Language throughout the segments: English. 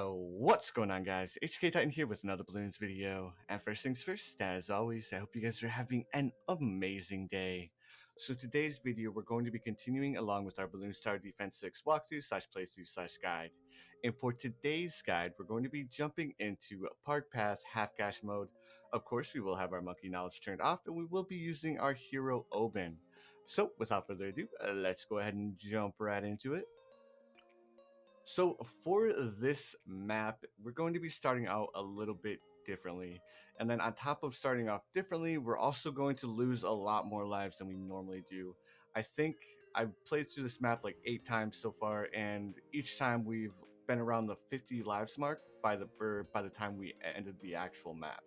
What's going on, guys? HK Titan here with another balloons video. And first things first, as always, I hope you guys are having an amazing day. So today's video, we're going to be continuing along with our Balloon Star Defense 6 walkthrough / playthrough / guide. And for today's guide, we're going to be jumping into Park Path half gash mode. Of course, we will have our monkey knowledge turned off, and we will be using our hero Obyn. So without further ado, let's go ahead and jump right into it. So for this map, we're going to be starting out a little bit differently. And then on top of starting off differently, we're also going to lose a lot more lives than we normally do. I think I've played through this map like 8 times so far, and each time we've been around the 50 lives mark by the time we ended the actual map.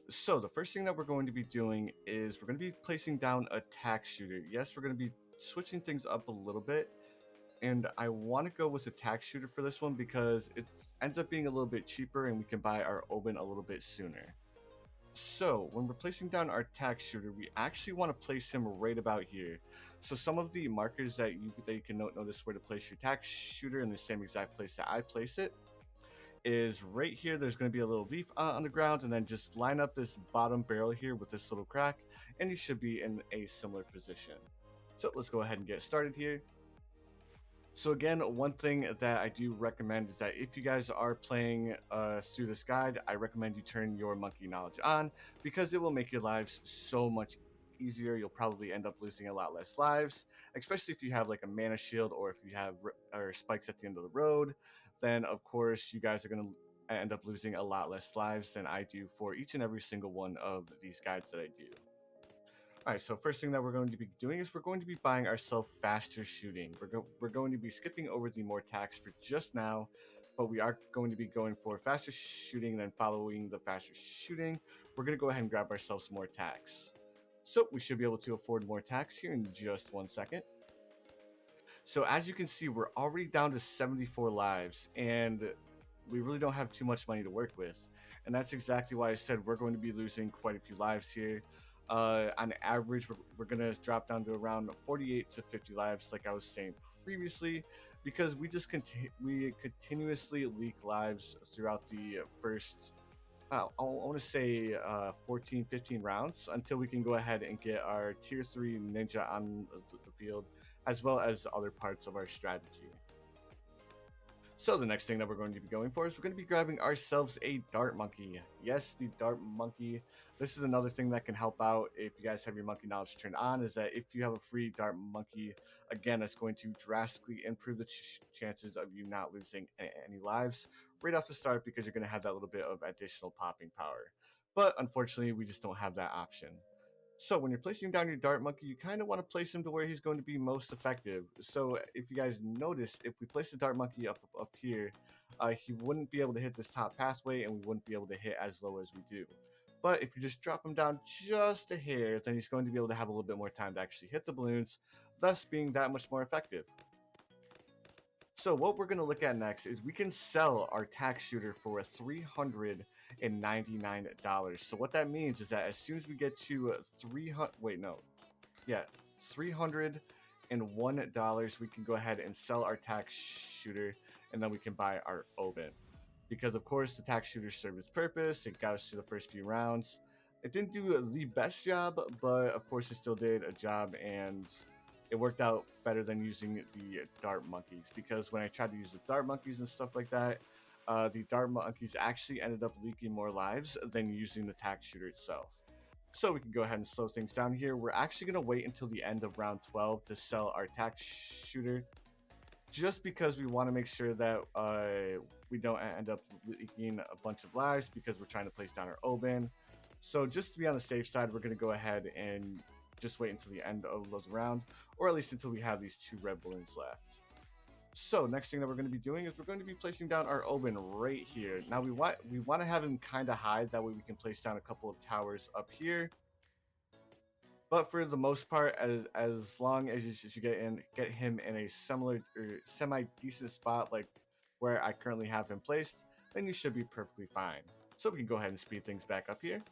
So the first thing that we're going to be doing is we're going to be placing down a tack shooter. Yes, we're going to be switching things up a little bit. And I want to go with a tack shooter for this one because it ends up being a little bit cheaper and we can buy our Obyn a little bit sooner. So when we're placing down our tack shooter, we actually want to place him right about here. So some of the markers that you can notice where to place your tack shooter in the same exact place that I place it is right here. There's going to be a little leaf on the ground, and then just line up this bottom barrel here with this little crack, and you should be in a similar position. So let's go ahead and get started here. So again, one thing that I do recommend is that if you guys are playing through this guide, I recommend you turn your monkey knowledge on because it will make your lives so much easier. You'll probably end up losing a lot less lives, especially if you have like a mana shield or if you have spikes at the end of the road. Then of course you guys are going to end up losing a lot less lives than I do for each and every single one of these guides that I do. Alright, so first thing that we're going to be doing is we're going to be buying ourselves faster shooting. We're going to be skipping over the more tax for just now, but we are going to be going for faster shooting, and then following the faster shooting, we're going to go ahead and grab ourselves more tax. So we should be able to afford more tax here in just 1 second. So as you can see, we're already down to 74 lives, and we really don't have too much money to work with. And that's exactly why I said we're going to be losing quite a few lives here. On average, we're going to drop down to around 48 to 50 lives, like I was saying previously, because we just continuously leak lives throughout the first, I want to say 14, 15 rounds until we can go ahead and get our tier 3 ninja on the field, as well as other parts of our strategy. So the next thing that we're going to be going for is we're going to be grabbing ourselves a dart monkey. Yes, the dart monkey. This is another thing that can help out if you guys have your monkey knowledge turned on, is that if you have a free dart monkey, again, it's going to drastically improve the chances of you not losing any lives right off the start, because you're going to have that little bit of additional popping power. But unfortunately, we just don't have that option. So when you're placing down your dart monkey, you kind of want to place him to where he's going to be most effective. So if you guys notice, if we place the dart monkey up here, he wouldn't be able to hit this top pathway, and we wouldn't be able to hit as low as we do. But if you just drop him down just a hair, then he's going to be able to have a little bit more time to actually hit the balloons, thus being that much more effective. So what we're going to look at next is we can sell our tax shooter for $399. So what that means is that as soon as we get to $301, we can go ahead and sell our tax shooter, and then we can buy our Obyn. Because of course the tax shooter served its purpose. It got us to the first few rounds. It didn't do the best job, but of course it still did a job, and it worked out better than using the dart monkeys, because when I tried to use the dart monkeys and stuff like that, the dart monkeys actually ended up leaking more lives than using the tack shooter itself. So we can go ahead and slow things down here. We're actually going to wait until the end of round 12 to sell our tack shooter, just because we want to make sure that we don't end up leaking a bunch of lives because we're trying to place down our Obyn. So just to be on the safe side, we're going to go ahead and just wait until the end of the round, or at least until we have these 2 red balloons left. So next thing that we're going to be doing is we're going to be placing down our Obyn right here. Now we want to have him kind of hide, that way we can place down a couple of towers up here. But for the most part, as long as you get him in a similar or semi decent spot like where I currently have him placed, then you should be perfectly fine. So we can go ahead and speed things back up here.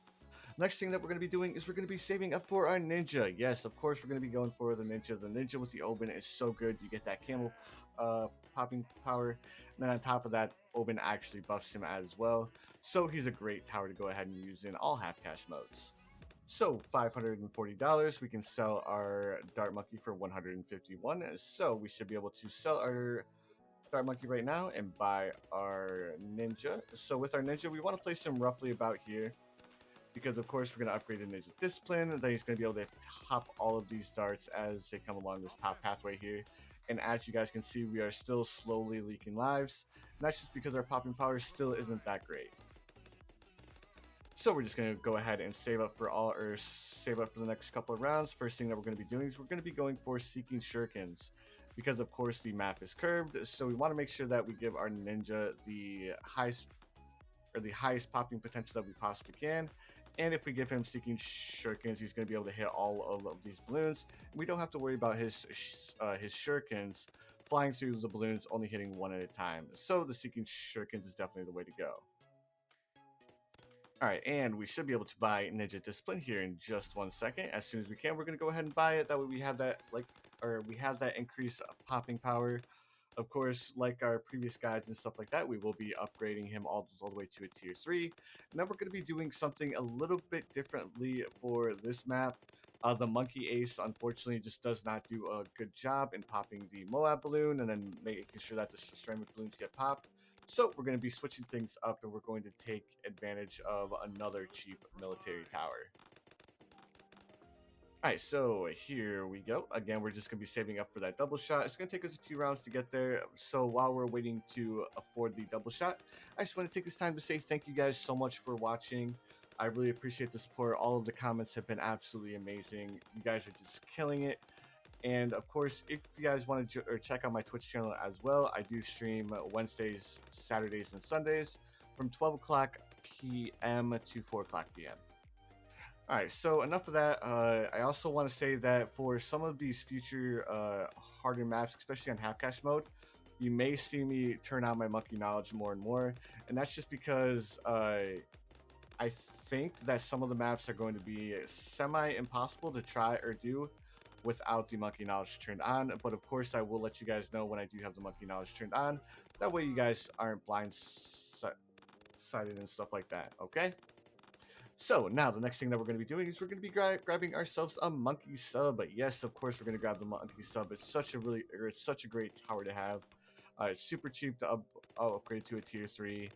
Next thing that we're going to be doing is we're going to be saving up for our ninja. Yes, of course, we're going to be going for the ninja. The ninja with the Obyn is so good. You get that camel popping power. And then on top of that, Obyn actually buffs him as well. So he's a great tower to go ahead and use in all half cash modes. So $540, we can sell our Dart Monkey for 151. So we should be able to sell our Dart Monkey right now and buy our Ninja. So with our Ninja, we want to place him roughly about here, because of course we're going to upgrade the Ninja Discipline, and then he's going to be able to hop all of these darts as they come along this top pathway here. And as you guys can see, we are still slowly leaking lives, and that's just because our popping power still isn't that great. So we're just going to go ahead and save up for the next couple of rounds. First thing that we're going to be doing is we're going to be going for Seeking Shurikens, because of course the map is curved, so we want to make sure that we give our ninja the highest popping potential that we possibly can. And if we give him Seeking Shurikens, he's going to be able to hit all of these balloons. We don't have to worry about his shurikens flying through the balloons, only hitting one at a time. So the Seeking Shurikens is definitely the way to go. All right, and we should be able to buy Ninja Discipline here in just 1 second. As soon as we can, we're going to go ahead and buy it. That way we have that increased popping power. Of course, like our previous guides and stuff like that, we will be upgrading him all the way to a tier 3. And then we're going to be doing something a little bit differently for this map. The Monkey Ace, unfortunately, just does not do a good job in popping the Moab balloon and then making sure that the ceramic balloons get popped. So we're going to be switching things up, and we're going to take advantage of another cheap military tower. Alright, so here we go. Again, we're just going to be saving up for that double shot. It's going to take us a few rounds to get there. So while we're waiting to afford the double shot, I just want to take this time to say thank you guys so much for watching. I really appreciate the support. All of the comments have been absolutely amazing. You guys are just killing it. And of course, if you guys want to check out my Twitch channel as well, I do stream Wednesdays, Saturdays, and Sundays from 12 o'clock p.m. to 4 o'clock p.m. Alright, so enough of that. I also want to say that for some of these future harder maps, especially on half cash mode, you may see me turn on my monkey knowledge more and more. And that's just because I think that some of the maps are going to be semi-impossible to try or do without the monkey knowledge turned on. But of course, I will let you guys know when I do have the monkey knowledge turned on. That way you guys aren't blindsided and stuff like that, okay? So now the next thing that we're going to be doing is we're going to be grabbing ourselves a monkey sub. But yes, of course, we're going to grab the monkey sub. It's such a great tower to have. It's super cheap to upgrade to a tier 3,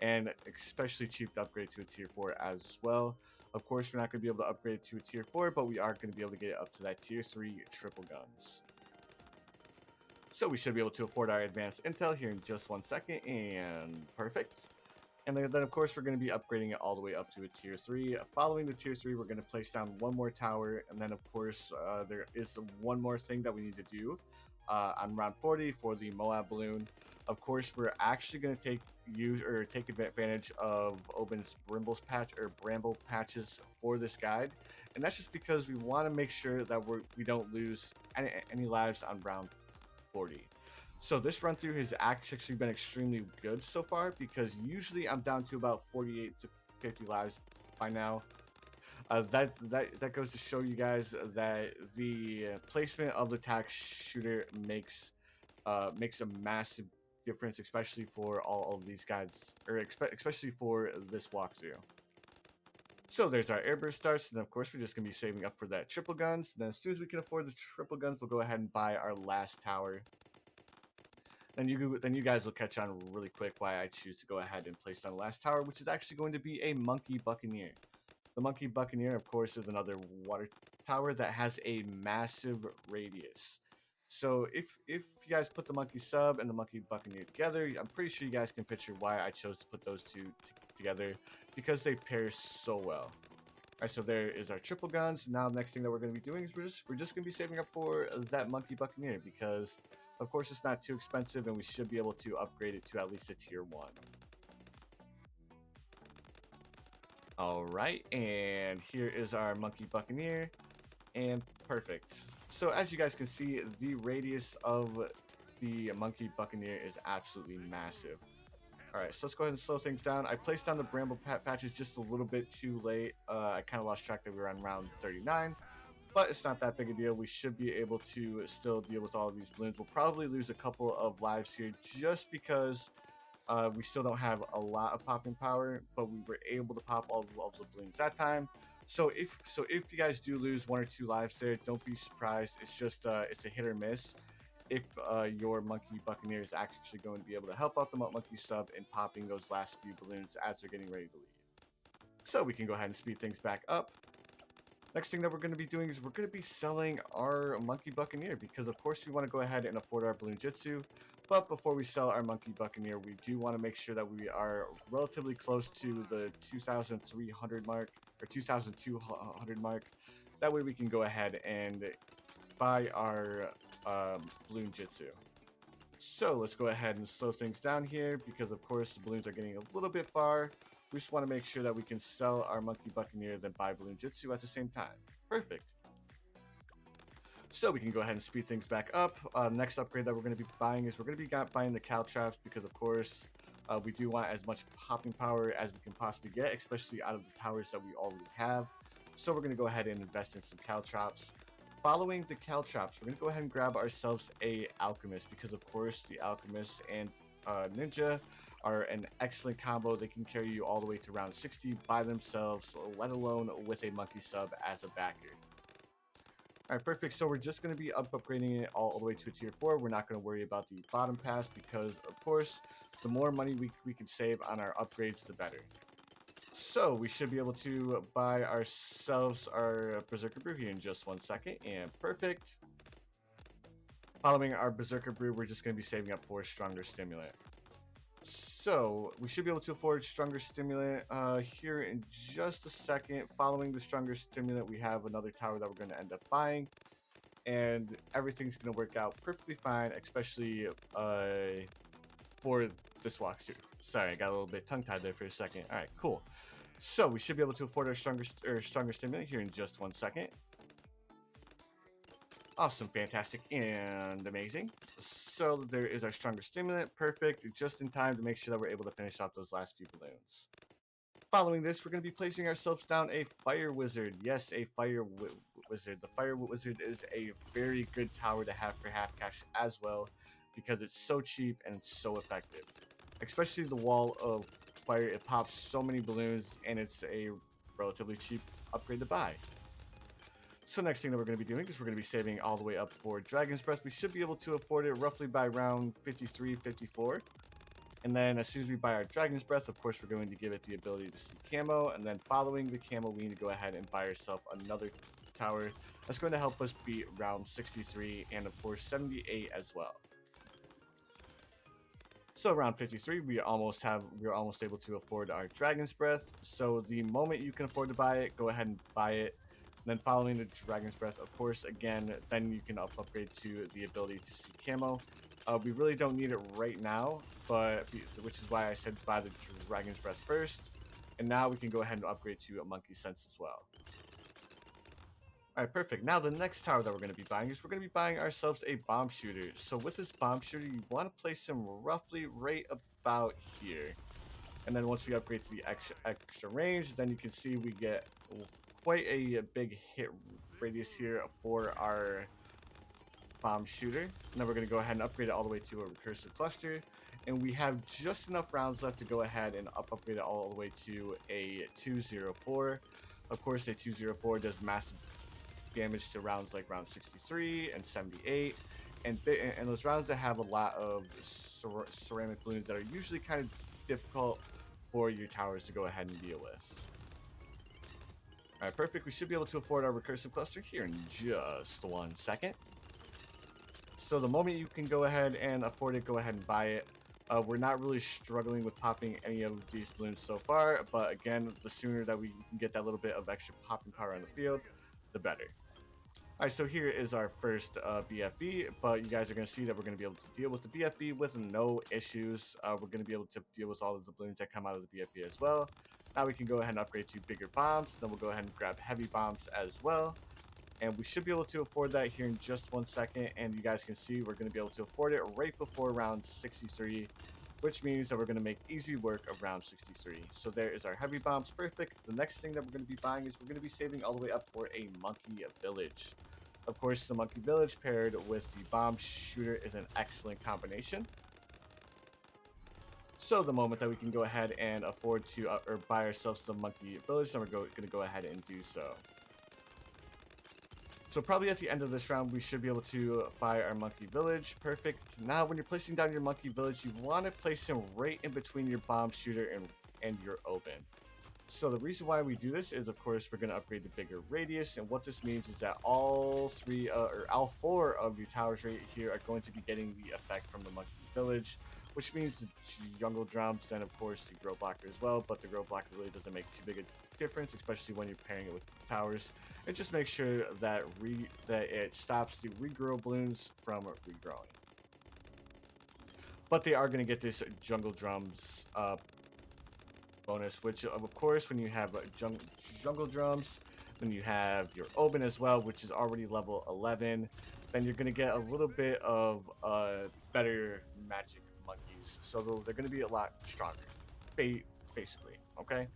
and especially cheap to upgrade to a tier 4 as well. Of course, we're not going to be able to upgrade to a tier 4, but we are going to be able to get it up to that tier 3 triple guns. So we should be able to afford our advanced intel here in just 1 second, and perfect. And then of course, we're going to be upgrading it all the way up to a tier 3. Following the tier 3, we're going to place down one more tower. And then of course, there is one more thing that we need to do on round 40 for the Moab balloon. Of course, we're actually going to take advantage of Obyn's bramble patches for this guide. And that's just because we want to make sure that we don't lose any lives on round 40. So this run through has actually been extremely good so far, because usually I'm down to about 48 to 50 lives by now. That goes to show you guys that the placement of the tax shooter makes a massive difference, especially for all of these guides, or especially for this walkthrough. So there's our airburst starts, and of course we're just going to be saving up for that triple guns. Then as soon as we can afford the triple guns, we'll go ahead and buy our last tower. Then you guys will catch on really quick why I choose to go ahead and place down the last tower, which is actually going to be a Monkey Buccaneer. The Monkey Buccaneer, of course, is another water tower that has a massive radius. So if you guys put the Monkey Sub and the Monkey Buccaneer together, I'm pretty sure you guys can picture why I chose to put those two together, because they pair so well. Alright, so there is our triple guns. Now the next thing that we're going to be doing is we're just going to be saving up for that Monkey Buccaneer, because of course it's not too expensive, and we should be able to upgrade it to at least a tier 1. Alright, and here is our Monkey Buccaneer, and perfect. So as you guys can see, the radius of the Monkey Buccaneer is absolutely massive. Alright, so let's go ahead and slow things down. I placed down the bramble patches just a little bit too late. I kind of lost track that we were on round 39, but it's not that big a deal. We should be able to still deal with all of these balloons. We'll probably lose a couple of lives here just because we still don't have a lot of popping power, but we were able to pop all of the balloons that time. So if you guys do lose 1 or 2 lives there, don't be surprised. It's just it's a hit or miss. If your Monkey Buccaneer is actually going to be able to help out the Monkey Sub in popping those last few balloons as they're getting ready to leave. So we can go ahead and speed things back up. Next thing that we're going to be doing is we're going to be selling our Monkey Buccaneer because of course we want to go ahead and afford our Balloon Jitsu. But before we sell our Monkey Buccaneer, we do want to make sure that we are relatively close to the 2,300 mark or 2,200 mark. That way we can go ahead and buy our Balloon Jitsu. So let's go ahead and slow things down here because of course the balloons are getting a little bit far. We just want to make sure that we can sell our Monkey Buccaneer then buy Balloon Jitsu at the same time. Perfect. So we can go ahead and speed things back up. Next upgrade that we're going to be buying is we're going to be buying the cow traps because of course we do want as much popping power as we can possibly get, especially out of the towers that we already have. So we're going to go ahead and invest in some cow traps. Following the cow traps, we're going to go ahead and grab ourselves a alchemist because of course the alchemist and ninja are an excellent combo. They can carry you all the way to round 60 by themselves, let alone with a monkey sub as a backer. Alright, perfect. So we're just going to be upgrading it all the way to a tier 4. We're not going to worry about the bottom pass because, of course, the more money we can save on our upgrades, the better. So we should be able to buy ourselves our Berserker Brew here in just 1 second. And perfect. Following our Berserker Brew, we're just going to be saving up for Stronger Stimulant. So we should be able to afford Stronger Stimulant here in just a second. Following the Stronger Stimulant, we have another tower that we're going to end up buying. And everything's going to work out perfectly fine, especially for this walkthrough. Sorry, I got a little bit tongue-tied there for a second. All right, cool. So we should be able to afford our Stronger Stimulant here in just 1 second. Awesome, fantastic, and amazing. So there is our Stronger Stimulant. Perfect, just in time to make sure that we're able to finish off those last few balloons. Following this, we're going to be placing ourselves down a Fire Wizard. Yes, a Fire Wizard. The Fire Wizard is a very good tower to have for half cash as well because it's so cheap and it's so effective. Especially the Wall of Fire, it pops so many balloons and it's a relatively cheap upgrade to buy. So next thing that we're going to be doing is we're going to be saving all the way up for Dragon's Breath. We should be able to afford it roughly by round 53, 54. And then as soon as we buy our Dragon's Breath, of course, we're going to give it the ability to see camo. And then following the camo, we need to go ahead and buy ourselves another tower. That's going to help us beat round 63 and, of course, 78 as well. So around 53, we're almost able to afford our Dragon's Breath. So the moment you can afford to buy it, go ahead and buy it. And then following the Dragon's Breath, of course, again, then you can upgrade to the ability to see camo. We really don't need it right now, but which is why I said buy the Dragon's Breath first. And now we can go ahead and upgrade to a Monkey Sense as well. Alright, perfect. Now the next tower that we're going to be buying is we're going to be buying ourselves a Bomb Shooter. So with this Bomb Shooter, you want to place him roughly right about here. And then once we upgrade to the extra range, then you can see we get quite a big hit radius here for our Bomb Shooter. And then we're going to go ahead and upgrade it all the way to a Recursive Cluster. And we have just enough rounds left to go ahead and upgrade it all the way to a 204. Of course, a 204 does massive damage to rounds like round 63 and 78. And those rounds that have a lot of ceramic balloons that are usually kind of difficult for your towers to go ahead and deal with. Alright, perfect. We should be able to afford our Recursive Cluster here in just 1 second. So the moment you can go ahead and afford it, go ahead and buy it. We're not really struggling with popping any of these balloons so far, but again, the sooner that we can get that little bit of extra popping power on the field, the better. Alright, so here is our first BFB, but you guys are going to see that we're going to be able to deal with the BFB with no issues. We're going to be able to deal with all of the balloons that come out of the BFB as well. Now we can go ahead and upgrade to bigger bombs, then we'll go ahead and grab heavy bombs as well. And we should be able to afford that here in just 1 second, and you guys can see we're going to be able to afford it right before round 63. which means that we're going to make easy work of round 63. So there is our heavy bombs, perfect. The next thing that we're going to be buying is we're going to be saving all the way up for a monkey village. Of course, the monkey village paired with the bomb shooter is an excellent combination. So the moment that we can go ahead and afford to or buy ourselves some monkey village, then we're going to go ahead and do so. So probably at the end of this round, we should be able to buy our monkey village. Perfect. Now, when you're placing down your monkey village, you want to place him right in between your bomb shooter and your Obyn. So the reason why we do this is, of course, we're going to upgrade the bigger radius. And what this means is that all four of your towers right here are going to be getting the effect from the monkey village, which means the jungle drums and, of course, the grow blocker as well. But the grow blocker really doesn't make too big a difference, especially when you're pairing it with towers. And just make sure that it stops the regrow balloons from regrowing. But they are going to get this jungle drums bonus, which of course when you have jungle drums, then you have your Obyn as well, which is already level 11, then you're going to get a little bit of better magic monkeys, so they're going to be a lot stronger, basically. Okay,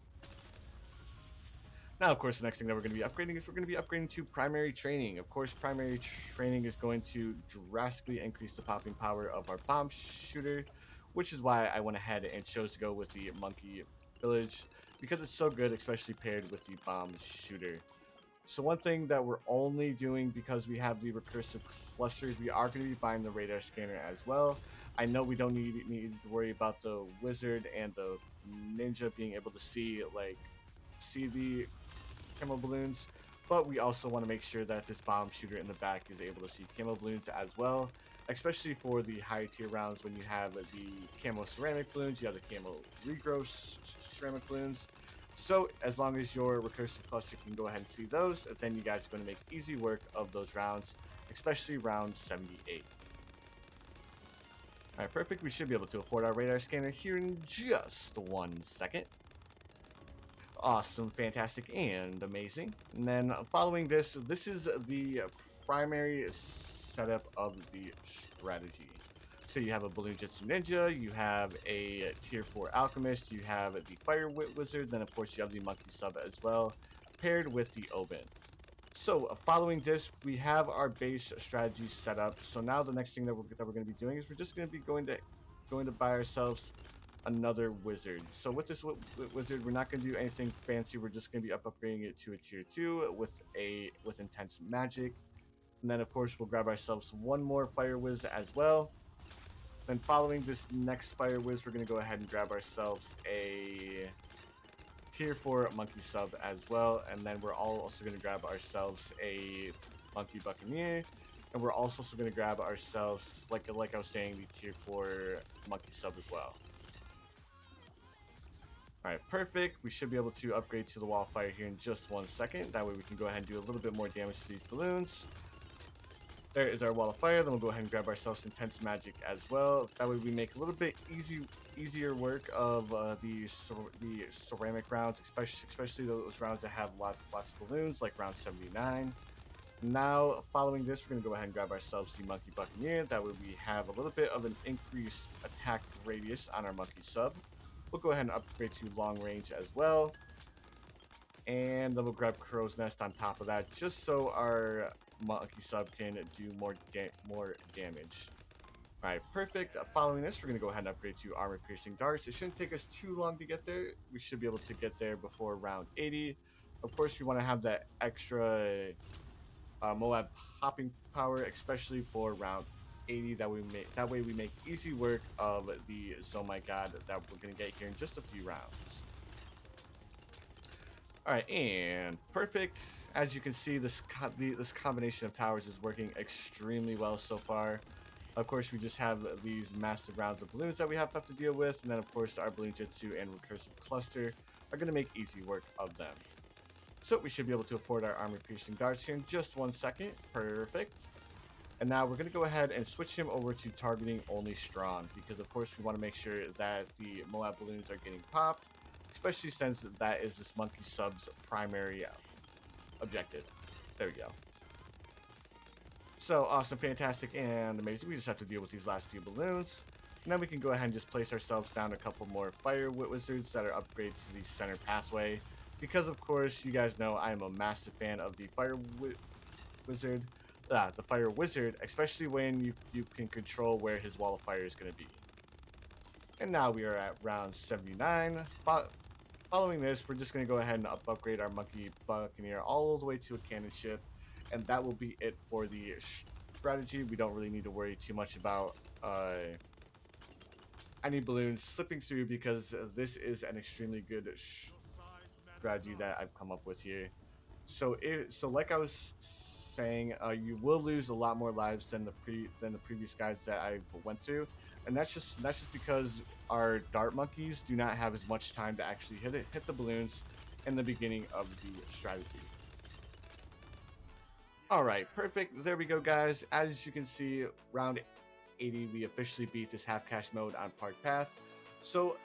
now of course the next thing that we're going to be upgrading is we're going to be upgrading to primary training. Of course, primary training is going to drastically increase the popping power of our bomb shooter, which is why I went ahead and chose to go with the monkey village, because it's so good, especially paired with the bomb shooter. So one thing that we're only doing because we have the recursive clusters, we are going to be buying the radar scanner as well. I know we don't need to worry about the wizard and the ninja being able to see the camo balloons, but we also want to make sure that this bomb shooter in the back is able to see camo balloons as well, especially for the higher tier rounds when you have the camo ceramic balloons, you have the camo regrow ceramic balloons. So as long as your recursive cluster can go ahead and see those, then you guys are going to make easy work of those rounds, especially round 78. Alright, perfect. We should be able to afford our radar scanner here in just 1 second. Awesome, fantastic, and amazing. And then following this is the primary setup of the strategy. So you have a Balloon Jitsu Ninja, you have a tier 4 Alchemist, you have the Fire Wizard, then of course you have the Monkey Sub as well, paired with the Obyn. So following this, we have our base strategy set up. So now the next thing that we're going to be doing is we're just going to be going to buy ourselves another wizard. So with this wizard, we're not going to do anything fancy. We're just going to be upgrading it to a tier 2 with intense magic. And then of course we'll grab ourselves one more fire whiz as well. Then following this next fire whiz, we're going to go ahead and grab ourselves a tier 4 monkey sub as well, and then we're also going to grab ourselves a monkey buccaneer, and we're also going to grab ourselves, like I was saying, the tier 4 monkey sub as well. Alright, perfect. We should be able to upgrade to the wall fire here in just 1 second. That way we can go ahead and do a little bit more damage to these balloons. There is our wall of fire. Then we'll go ahead and grab ourselves intense magic as well. That way we make a little bit easier work of the ceramic rounds, especially those rounds that have lots of balloons, like round 79. Now, following this, we're going to go ahead and grab ourselves the Monkey Buccaneer. That way we have a little bit of an increased attack radius on our Monkey Sub. We'll go ahead and upgrade to long range as well. And then we'll grab Crow's Nest on top of that, just so our Monkey Sub can do more damage. Alright, perfect. Following this, we're going to go ahead and upgrade to Armor Piercing Darts. It shouldn't take us too long to get there. We should be able to get there before round 80. Of course, we want to have that extra Moab hopping power, especially for round 80. That way we make easy work of the Oh My God that we're going to get here in just a few rounds. Alright, and perfect. As you can see, this combination of towers is working extremely well so far. Of course, we just have these massive rounds of balloons that we have to deal with, and then of course our Balloon Jitsu and Recursive Cluster are going to make easy work of them. So we should be able to afford our Armor Piercing Darts here in just 1 second. Perfect. And now we're going to go ahead and switch him over to targeting only strong, because of course we want to make sure that the Moab balloons are getting popped, especially since that is this Monkey Sub's primary objective. There we go. So awesome, fantastic, and amazing. We just have to deal with these last few balloons. And then we can go ahead and just place ourselves down a couple more fire wizards that are upgraded to the center pathway. Because of course, you guys know I am a massive fan of the wizard. The fire wizard, especially when you can control where his wall of fire is going to be. And now we are at round 79. Following this, we're just going to go ahead and upgrade our monkey buccaneer all the way to a cannon ship. And that will be it for the strategy. We don't really need to worry too much about any balloons slipping through, because this is an extremely good strategy that I've come up with here. So like I was saying, you will lose a lot more lives than the previous guides that I've went through, and that's just because our dart monkeys do not have as much time to actually hit the balloons in the beginning of the strategy. All right, perfect. There we go, guys. As you can see, round 80, we officially beat this half cash mode on Park Path. So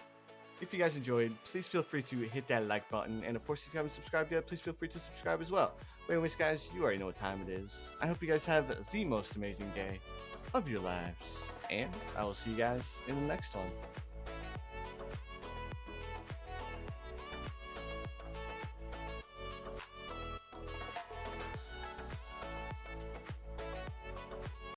if you guys enjoyed, please feel free to hit that like button. And of course, if you haven't subscribed yet, please feel free to subscribe as well. But anyways, guys, you already know what time it is. I hope you guys have the most amazing day of your lives. And I will see you guys in the next one.